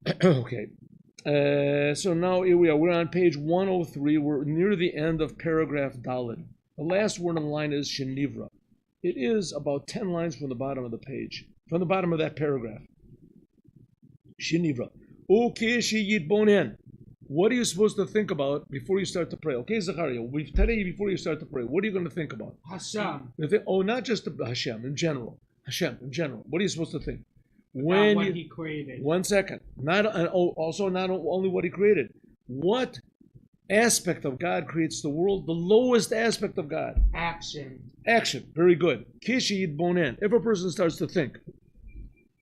Okay. So now here we are. We're on page 103. We're near the end of paragraph Daled. The last word on the line is Shenivra. It is about 10 lines from the bottom of the page, from the bottom of that paragraph. Shenivra. Okay, Sheyitbonen. What are you supposed to think about before you start to pray? Okay, Zachariah, today before you start to pray, what are you going to think about? Hashem. Oh, not just Hashem, in general. Hashem, in general. What are you supposed to think? About what he created. 1 second. Also not only what he created. What aspect of God creates the world? The lowest aspect of God. Action. Action. Very good. Kishiyid bonen. If a person starts to think,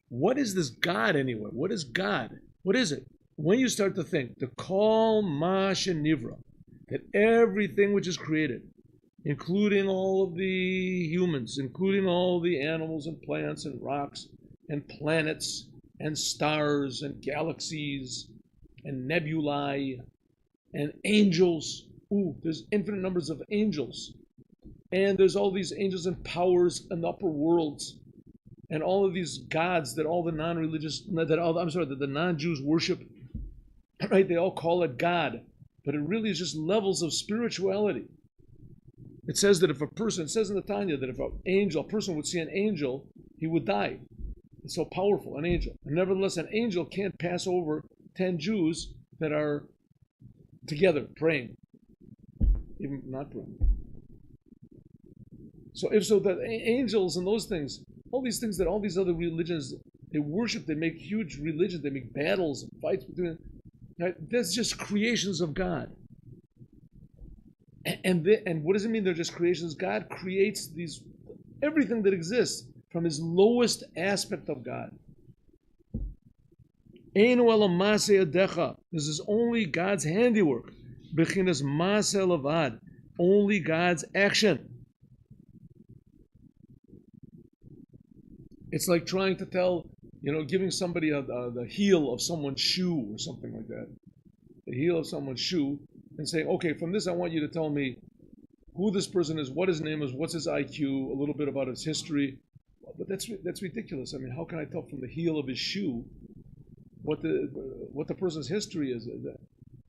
what is this God anyway? What is God? What is it? When you start to think, the kol ma shenivra, that everything which is created, including all of the humans, including all the animals and plants and rocks and planets and stars and galaxies and nebulae and angels. Ooh, there's infinite numbers of angels. And there's all these angels and powers in the upper worlds. And all of these gods that all the non-religious, that the non-Jews worship, right? They all call it God. But it really is just levels of spirituality. It says that if a person, it says in the Tanya that if a person would see an angel, he would die. It's so powerful, an angel. And nevertheless, an angel can't pass over 10 Jews that are together praying, even not praying. So if so, that angels and those things, all these things that all these other religions, they worship, they make huge religions, they make battles and fights between them. Right? That's just creations of God. And what does it mean they're just creations? God creates everything that exists from his lowest aspect of God. This is only God's handiwork. Only God's action. It's like trying to tell, giving somebody the heel of someone's shoe or something like that. The heel of someone's shoe, and saying, okay, from this I want you to tell me who this person is, what his name is, what's his IQ, a little bit about his history. But that's ridiculous. I mean, how can I tell from the heel of his shoe what the person's history is?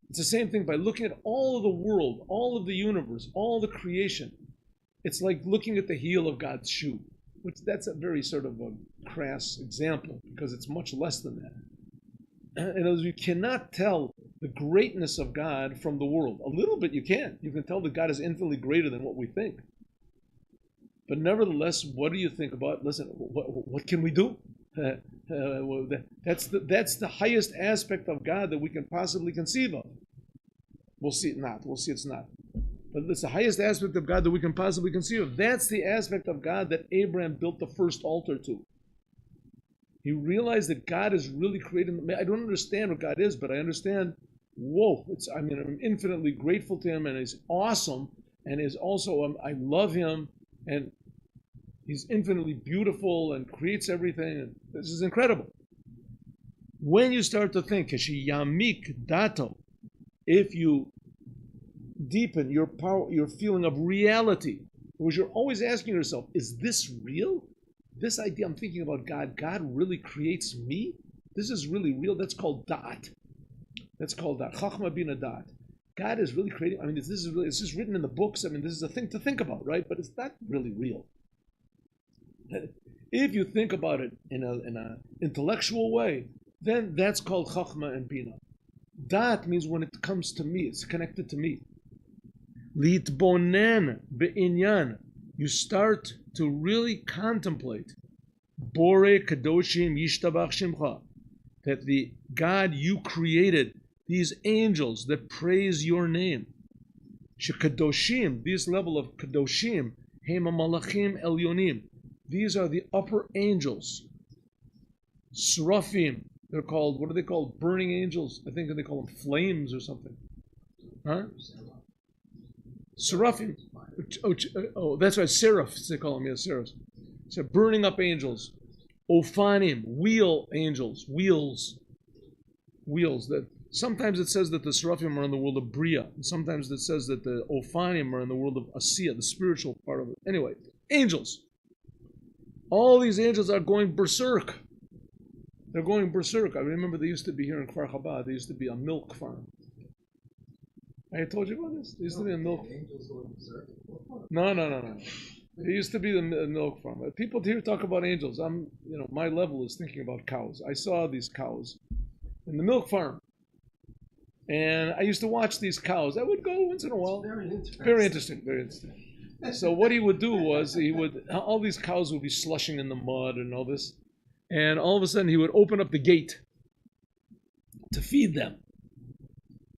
It's the same thing by looking at all of the world, all of the universe, all the creation. It's like looking at the heel of God's shoe, which that's a very sort of a crass example because it's much less than that. In other words, you cannot tell the greatness of God from the world. A little bit you can. You can tell that God is infinitely greater than what we think. But nevertheless, what do you think about? Listen, what can we do? That's the highest aspect of God that we can possibly conceive of. We'll see it not. We'll see it's not. But it's the highest aspect of God that we can possibly conceive of. That's the aspect of God that Abraham built the first altar to. He realized that God is really creating. I don't understand what God is, but I understand. Whoa! I'm infinitely grateful to Him, and He's awesome, and is also I love Him. And He's infinitely beautiful and creates everything. And this is incredible. When you start to think, yamik dato, if you deepen your power, your feeling of reality, because you're always asking yourself, is this real? This idea I'm thinking about God really creates me? This is really real. That's called da'at. That's called da'at. Chachma bina da'at. God is really creating. This is really. It's just written in the books. This is a thing to think about, right? But it's not really real. If you think about it in an intellectual way, then that's called chachma and bina. Dat means when it comes to me, it's connected to me. Litbonen be'inyan. You start to really contemplate. Bore kadoshim yishtabach shimcha. That the God you created, these angels that praise your name. Shekadoshim, this level of kadoshim, hema malachim elyonim. These are the upper angels. Srafim, they're called, what are they called? Burning angels. I think they call them flames or something. Huh? Seraphim. Oh, that's right, seraphs, they call them, yes, seraphs. So burning up angels. Ophanim, wheel angels, wheels. That sometimes it says that the seraphim are in the world of Bria, and sometimes it says that the Ophanim are in the world of Asiya, the spiritual part of it. Anyway, angels. All these angels are going berserk. They're going berserk. I remember they used to be here in Kfar Chabad. There used to be a milk farm. I told you about this. There used to be a milk. No. There used to be the milk farm. People here talk about angels. My level is thinking about cows. I saw these cows in the milk farm, and I used to watch these cows. I would go once in a while. Very interesting. So what he would do was all these cows would be slushing in the mud and all this, and all of a sudden he would open up the gate to feed them.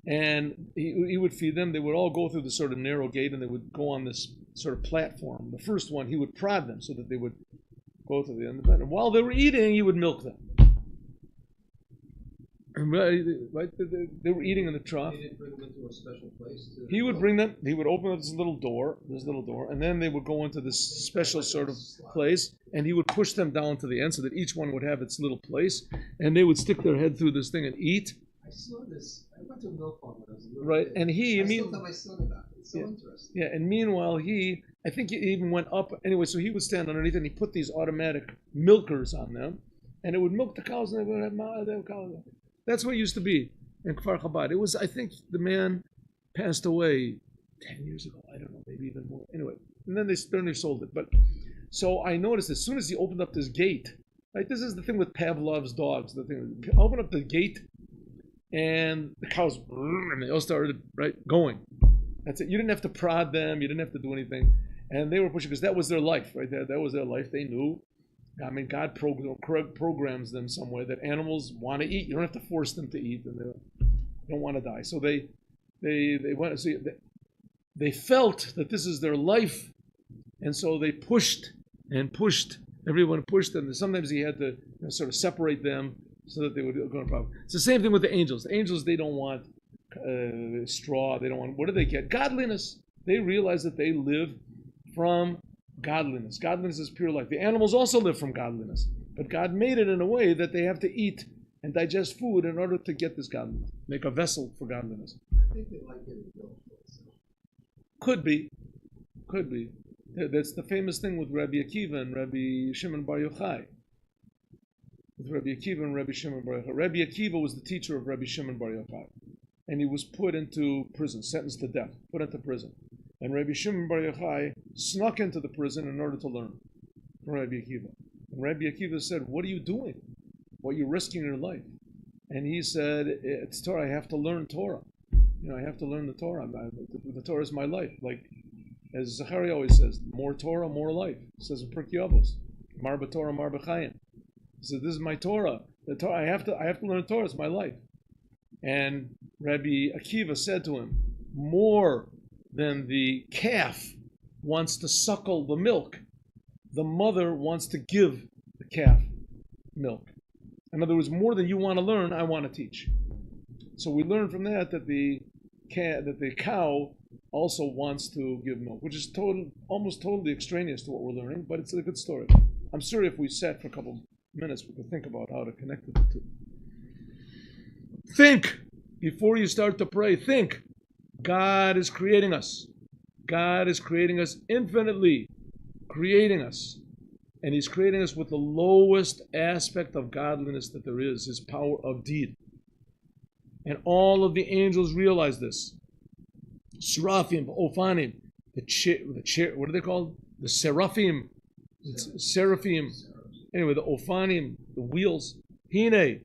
And he would feed them. They would all go through this sort of narrow gate, and they would go on this sort of platform. The first one, he would prod them so that they would go to the end of it. And while they were eating, he would milk them. Right? They were eating in the trough. He didn't bring them into a special place. He would bring them. He would open up this little door, and then they would go into this special sort of place, and he would push them down to the end so that each one would have its little place, and they would stick their head through this thing and eat. I saw this. I went to a milk farm when I was a little right, kid. and I still tell my son about it. It's so interesting. Yeah, and meanwhile I think he even went up anyway. So he would stand underneath, and he put these automatic milkers on them, and it would milk the cows, and they would have cows. That's what it used to be in Kfar Chabad. It was, I think, the man passed away 10 years ago. I don't know, maybe even more. Anyway, and then they sold it. But so I noticed as soon as he opened up this gate, like this is the thing with Pavlov's dogs. The thing, open up the gate, and the cows, and they all started going. That's it. You didn't have to prod them. You didn't have to do anything, and they were pushing because that was their life, right? That was their life. They knew. I mean, God programs them some way that animals want to eat. You don't have to force them to eat, and they don't want to die. So they went. So they felt that this is their life, and so they pushed and pushed. Everyone pushed them. And sometimes he had to sort of separate them so that they would go in problem. It's the same thing with the angels. The angels, they don't want straw. They don't want. What do they get? Godliness. They realize that they live from godliness. Godliness is pure life. The animals also live from godliness, but God made it in a way that they have to eat and digest food in order to get this godliness. Make a vessel for godliness. I think they like getting milk. Could be. That's the famous thing with Rabbi Akiva and Rabbi Shimon Bar Yochai. With Rabbi Akiva and Rabbi Shimon Bar Yochai. Rabbi Akiva was the teacher of Rabbi Shimon Bar Yochai, and he was put into prison, sentenced to death, put into prison. And Rabbi Shimon Bar Yochai snuck into the prison in order to learn from Rabbi Akiva. And Rabbi Akiva said, "What are you doing? Well, you're risking your life." And he said, "It's Torah. I have to learn Torah. I have to learn the Torah. The Torah is my life. Like as Zachariah always says, more Torah, more life." He says in Pirkei Avos, "Mar b'Torah, mar b'chayim." He said, "This is my Torah. The Torah. I have to learn Torah. It's my life." And Rabbi Akiva said to him, "More than the calf wants to suckle the milk, the mother wants to give the calf milk." In other words, more than you want to learn, I want to teach. So we learn from that the cow also wants to give milk, which is almost totally extraneous to what we're learning, but it's a good story. I'm sure if we sat for a couple minutes, we could think about how to connect the two. Think before you start to pray. Think. God is creating us. God is creating us infinitely, creating us. And He's creating us with the lowest aspect of godliness that there is, His power of deed. And all of the angels realize this. Seraphim, Ophanim, the chair, what are they called? The Seraphim. Seraphim. Anyway, the Ophanim, the wheels. Hine,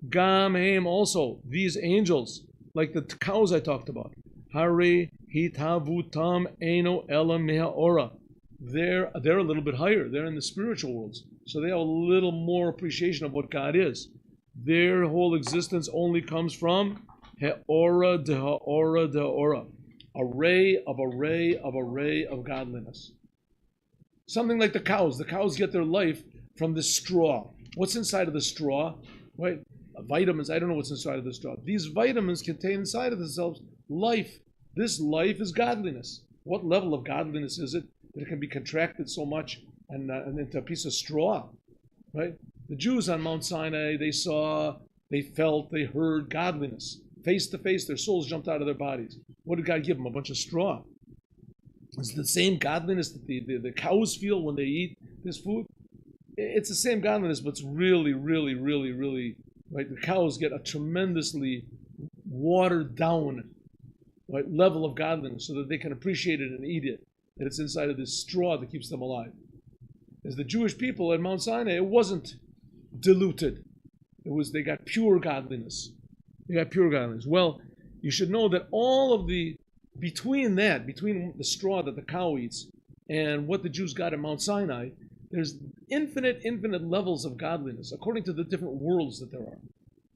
Gam, Haim, also, these angels, like the cows I talked about. Hare hitavutam eno ela mehaora. They're a little bit higher. They're in the spiritual worlds. So they have a little more appreciation of what God is. Their whole existence only comes from He'ora de Ha'ora de Ha'ora. A ray of godliness. Something like the cows. The cows get their life from the straw. What's inside of the straw? Right? Vitamins. I don't know what's inside of the straw. These vitamins contain inside of themselves life. This life is godliness. What level of godliness is it that it can be contracted so much and into a piece of straw? Right? The Jews on Mount Sinai, they saw, they felt, they heard godliness. Face to face, their souls jumped out of their bodies. What did God give them? A bunch of straw. It's the same godliness that the cows feel when they eat this food. it's the same godliness, but it's really, really, really, really, right? The cows get a tremendously watered down, right, level of godliness so that they can appreciate it and eat it, that it's inside of this straw that keeps them alive. As the Jewish people at Mount Sinai, it wasn't diluted. They got pure godliness. They got pure godliness. Well, you should know that all of between the straw that the cow eats and what the Jews got at Mount Sinai, there's infinite levels of godliness according to the different worlds that there are,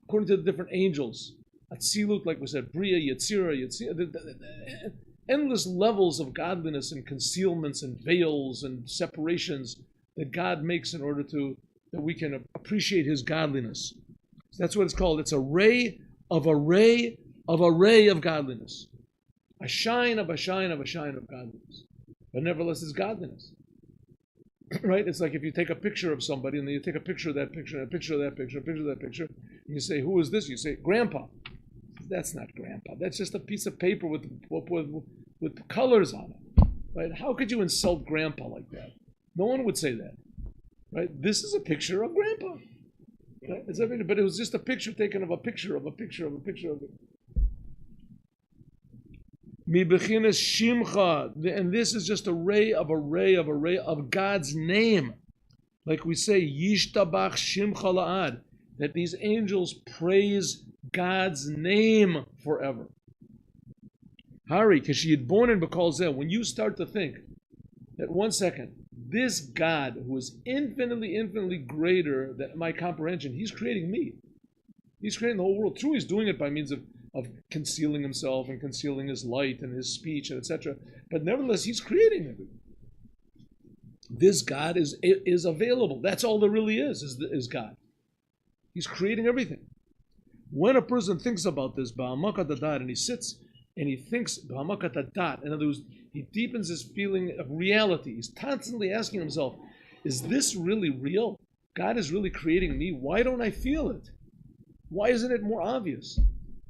according to the different angels. Atzilut, like we said, Bria, Yetzirah, endless levels of godliness and concealments and veils and separations that God makes in order that we can appreciate His godliness. So that's what it's called. It's a ray of godliness. A shine of godliness. But nevertheless, it's godliness. Right? It's like if you take a picture of somebody and then you take a picture of that picture and a picture of that picture, a picture of that picture, and you say, who is this? You say, Grandpa. That's not Grandpa. That's just a piece of paper with colors on it. Right? How could you insult Grandpa like that? No one would say that. Right? This is a picture of Grandpa. Right? But it was just a picture taken of a picture of a picture of a picture of it. Mibechinas Shimcha, and this is just a ray of God's name. Like we say, Yishtabach Shimcha La'ad, that these angels praise God's name forever. Hari, Kashiyid Bonin Bakal Zeh, when you start to think that 1 second, this God who is infinitely greater than my comprehension, He's creating me. He's creating the whole world. True, He's doing it by means of concealing Himself and concealing His light and His speech and etc. But nevertheless, He's creating everything. This God is available. That's all there really is God. He's creating everything. When a person thinks about this, and he sits and he thinks, in other words, he deepens his feeling of reality. He's constantly asking himself, is this really real? God is really creating me. Why don't I feel it? Why isn't it more obvious?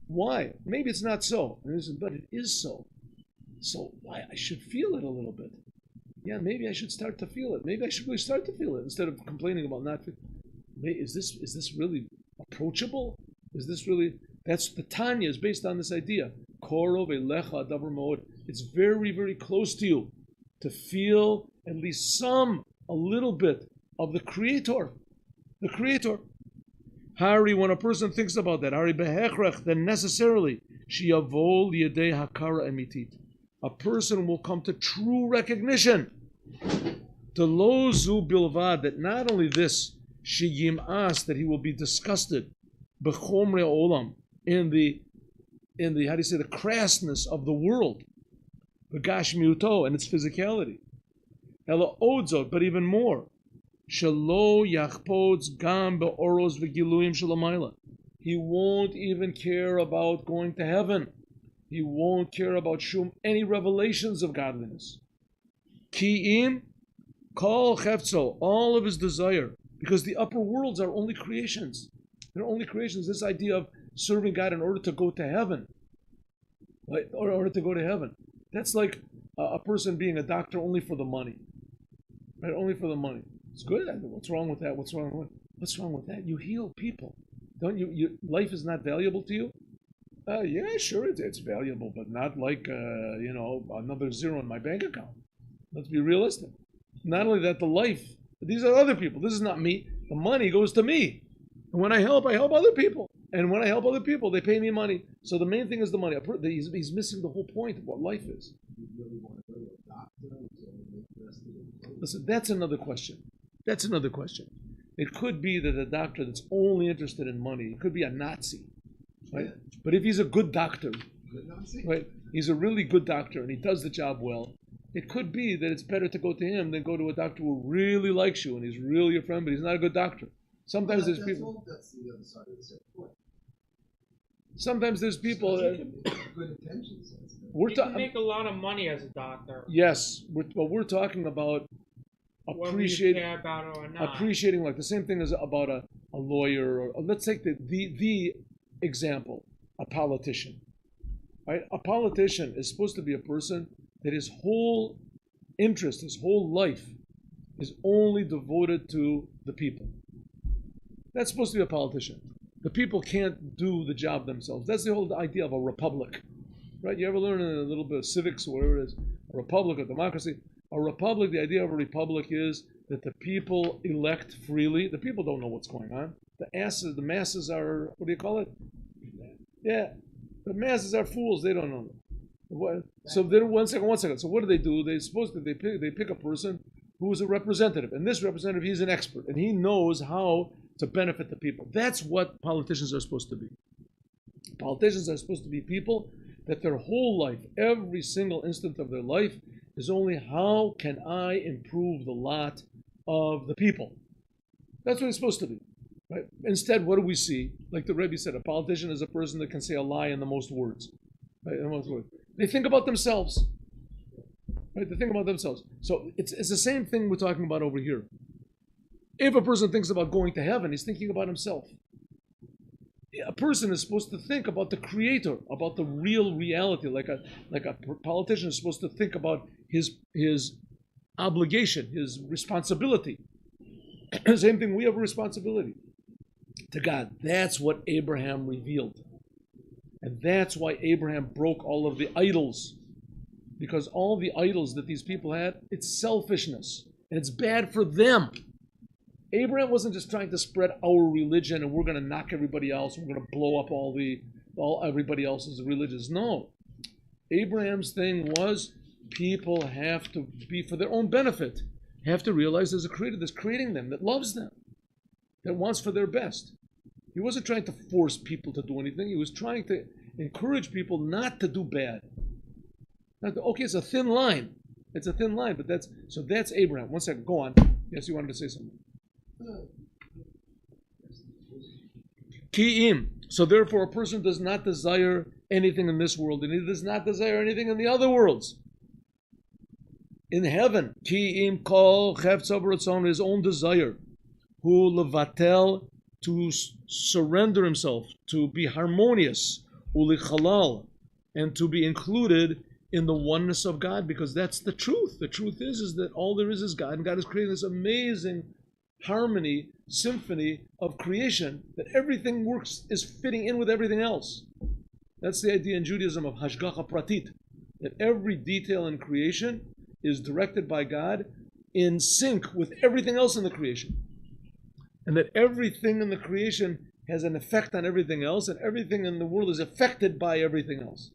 Why? Maybe it's not so. But it is so. So why? I should feel it a little bit. Yeah, maybe I should start to feel it. Maybe I should really start to feel it instead of complaining about not feeling it. Is this really approachable? Is this really... That's the Tanya is based on this idea. It's very close to you to feel at least a little bit of the Creator. The Creator. Hari, when a person thinks about that, Hari behechrech, then necessarily, sheyavol yedei hakara emitit. A person will come to true recognition. To lo zu bilvad, that not only this, sheyim'as, that he will be disgusted, bechomre olam, in the the crassness of the world, begashmiuto, and its physicality. Ela odzot, but even more, shelo yachpods gam beoros v'giluyim shelamayla. He won't even care about going to heaven. He won't care about any revelations of godliness. Ki'im kol chefzo, all of his desire, because the upper worlds are only creations. They're only creations. This idea of serving God in order to go to heaven, right? Or in order to go to heaven. That's like a person being a doctor only for the money, right? Only for the money. It's good. What's wrong with that? What's wrong with that? You heal people, don't you? Life is not valuable to you. Yeah, sure, it's valuable, but not like another zero in my bank account. Let's be realistic. Not only that, the life. These are other people. This is not me. The money goes to me. And when I help other people. And when I help other people, they pay me money. So the main thing is the money. He's missing the whole point of what life is. Listen, that's another question. It could be that a doctor that's only interested in money, it could be a Nazi, right? Yeah. But if he's a good doctor, right? He's a really good doctor and he does the job well. It could be that it's better to go to him than go to a doctor who really likes you and he's really your friend, but he's not a good doctor. Sometimes there's people. That's the other side of the same point. Sometimes there's people. Good intentions. You can make a lot of money as a doctor. Yes, but we're talking about appreciating, whether you care about it or not. Appreciating, like the same thing as about a lawyer, or let's take the example, a politician. Right? A politician is supposed to be a person that his whole interest, his whole life, is only devoted to the people. That's supposed to be a politician. The people can't do the job themselves. That's the whole idea of a republic, right? You ever learn in a little bit of civics or whatever it is, a republic, a democracy? A republic, the idea of a republic is that the people elect freely. The people don't know what's going on. The masses are, what do you call it? Yeah, the masses are fools. They don't know. So then, one second. So what do? They pick a person who is a representative, and this representative, he's an expert, and he knows how to benefit the people. That's what politicians are supposed to be. Politicians are supposed to be people that their whole life, every single instant of their life, is only how can I improve the lot of the people. That's what it's supposed to be. Right? Instead, what do we see? Like the Rebbe said, a politician is a person that can say a lie in the most words. Right? In the most words. They think about themselves. Right? They think about themselves. So it's the same thing we're talking about over here. If a person thinks about going to heaven, he's thinking about himself. A person is supposed to think about the Creator, about the real reality. Like a politician is supposed to think about his obligation, his responsibility. Same thing, we have a responsibility to God. That's what Abraham revealed. And that's why Abraham broke all of the idols. Because all the idols that these people had, it's selfishness. And it's bad for them. Abraham wasn't just trying to spread our religion and we're going to knock everybody else. We're going to blow up everybody else's religions. No. Abraham's thing was people have to be for their own benefit. Have to realize there's a creator that's creating them, that loves them, that wants for their best. He wasn't trying to force people to do anything. He was trying to encourage people not to do bad. Okay, it's a thin line. It's a thin line, but that's Abraham. One second, go on. Yes, you wanted to say something. Ki'im. So therefore, a person does not desire anything in this world, and he does not desire anything in the other worlds. In heaven, Ki'im kol chefetz b'ratzon, his own desire, who levatel, to surrender himself, to be harmonious, ulichalal, and to be included in the oneness of God, because that's the truth. The truth is that all there is God, and God is creating this amazing harmony, symphony of creation, that everything is fitting in with everything else. That's the idea in Judaism of hashgacha pratit, that every detail in creation is directed by God in sync with everything else in the creation. And that everything in the creation has an effect on everything else, and everything in the world is affected by everything else.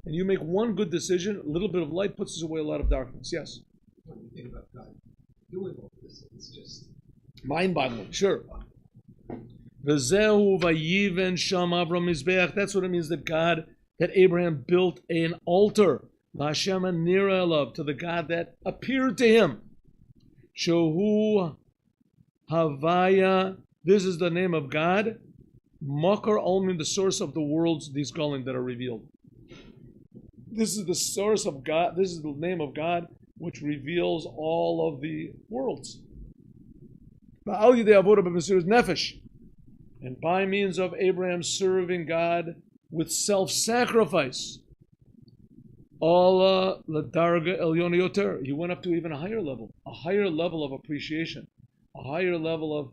And you make one good decision, a little bit of light puts away a lot of darkness. Yes? When you think about God doing all this, it's just mind-boggling, sure. V'zehu vayiven sham Avram mizbeach. That's what it means that Abraham built an altar, L'Hashem nira elav, to the God that appeared to him. Shehu Havaya. This is the name of God. Makar Olmin, the source of the worlds, these Golim that are revealed. This is the source of God. This is the name of God which reveals all of the worlds. And by means of Abraham serving God with self-sacrifice, Allah ladarga elyon yoter, he went up to even a higher level of appreciation, a higher level of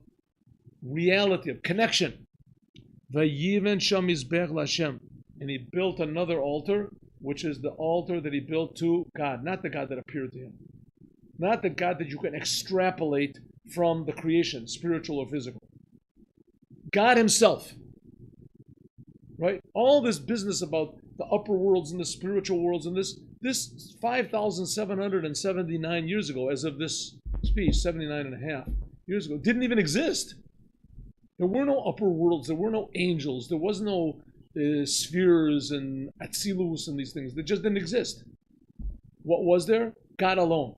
reality, of connection. Vayiven sham mizbech l'Hashem, and he built another altar, which is the altar that he built to God, not the God that appeared to him, not the God that you can extrapolate from the creation, spiritual or physical. God himself, right? All this business about the upper worlds and the spiritual worlds, and this 5,779 years ago, as of this speech, 79 and a half years ago, didn't even exist. There were no upper worlds, there were no angels, there was no spheres and Atzilus and these things. They just didn't exist. What was there? God alone.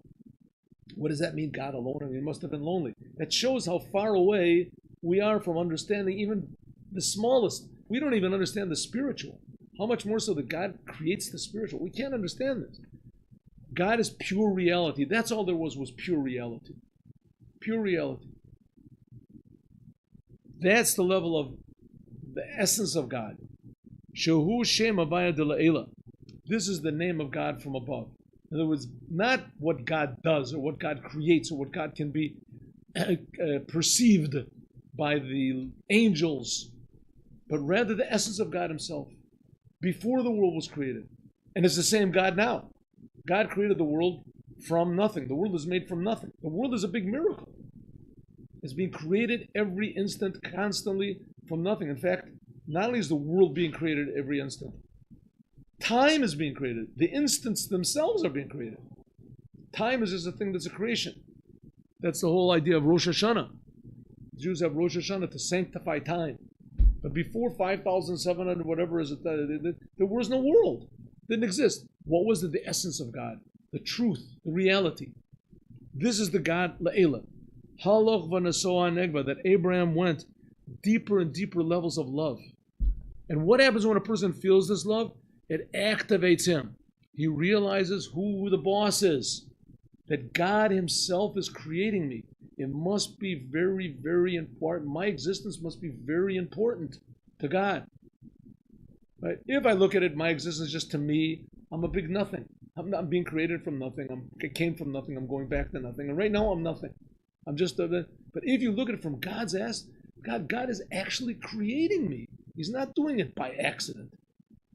What does that mean, God alone? I mean, it must have been lonely. That shows how far away we are from understanding even the smallest. We don't even understand the spiritual. How much more so that God creates the spiritual? We can't understand this. God is pure reality. That's all there was pure reality. Pure reality. That's the level of the essence of God. Shehu Shem Avaya de La'ela. This is the name of God from above. In other words, not what God does or what God creates or what God can be perceived by the angels, but rather the essence of God himself before the world was created. And it's the same God now. God created the world from nothing. The world is made from nothing. The world is a big miracle. It's being created every instant, constantly from nothing. In fact, not only is the world being created every instant, time is being created. The instants themselves are being created. Time is just a thing that's a creation. That's the whole idea of Rosh Hashanah. Jews have Rosh Hashanah to sanctify time. But before 5,700, whatever is it, there was no world. It didn't exist. What was the essence of God? The truth, the reality. This is the God, La'ela. Halach v'nasoa negva, that Abraham went deeper and deeper levels of love. And what happens when a person feels this love? It activates him. He realizes who the boss is. That God himself is creating me. It must be very, very important. My existence must be very important to God. Right? If I look at it, my existence just to me, I'm a big nothing. I'm being created from nothing. I came from nothing. I'm going back to nothing. And right now, I'm nothing. I'm just but if you look at it from God's ass, God is actually creating me. He's not doing it by accident.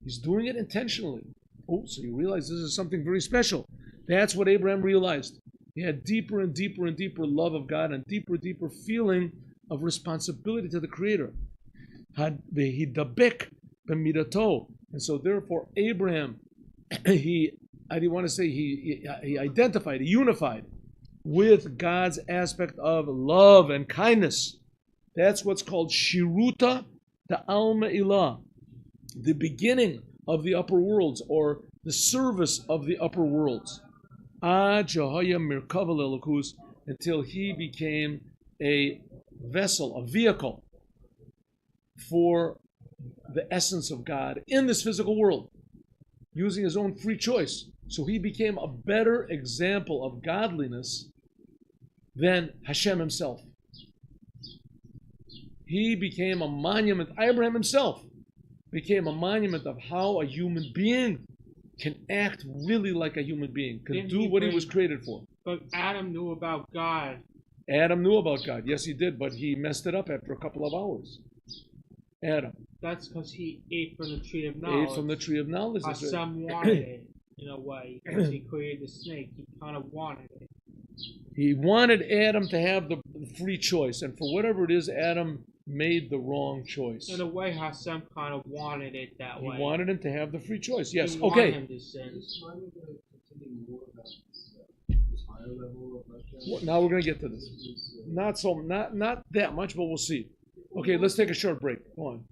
He's doing it intentionally. Oh, so you realize this is something very special. That's what Abraham realized. He had deeper and deeper and deeper love of God and deeper and deeper feeling of responsibility to the Creator. And so therefore Abraham, he identified, he unified with God's aspect of love and kindness. That's what's called Shiruta Ta'alma Ilah, the beginning of the upper worlds, or the service of the upper worlds. Until he became a vessel, a vehicle for the essence of God in this physical world, using his own free choice. So he became a better example of godliness than Hashem himself. He became a monument. Abraham himself became a monument of how a human being can act really like a human being, can do what he was created for. But Adam knew about God. Adam knew about God. Yes, he did, but he messed it up after a couple of hours. Adam. That's because he ate from the tree of knowledge. Ate from the tree of knowledge. Hashem wanted it, in a way. Because he created the snake, he kind of wanted it. He wanted Adam to have the free choice, and for whatever it is, Adam made the wrong choice. In a way, Hashem kind of wanted it that way. He wanted him to have the free choice. Yes, he okay. wanted him to sin. Well, now we're going to get to this. Not that much, but we'll see. Okay, let's take a short break. Go on.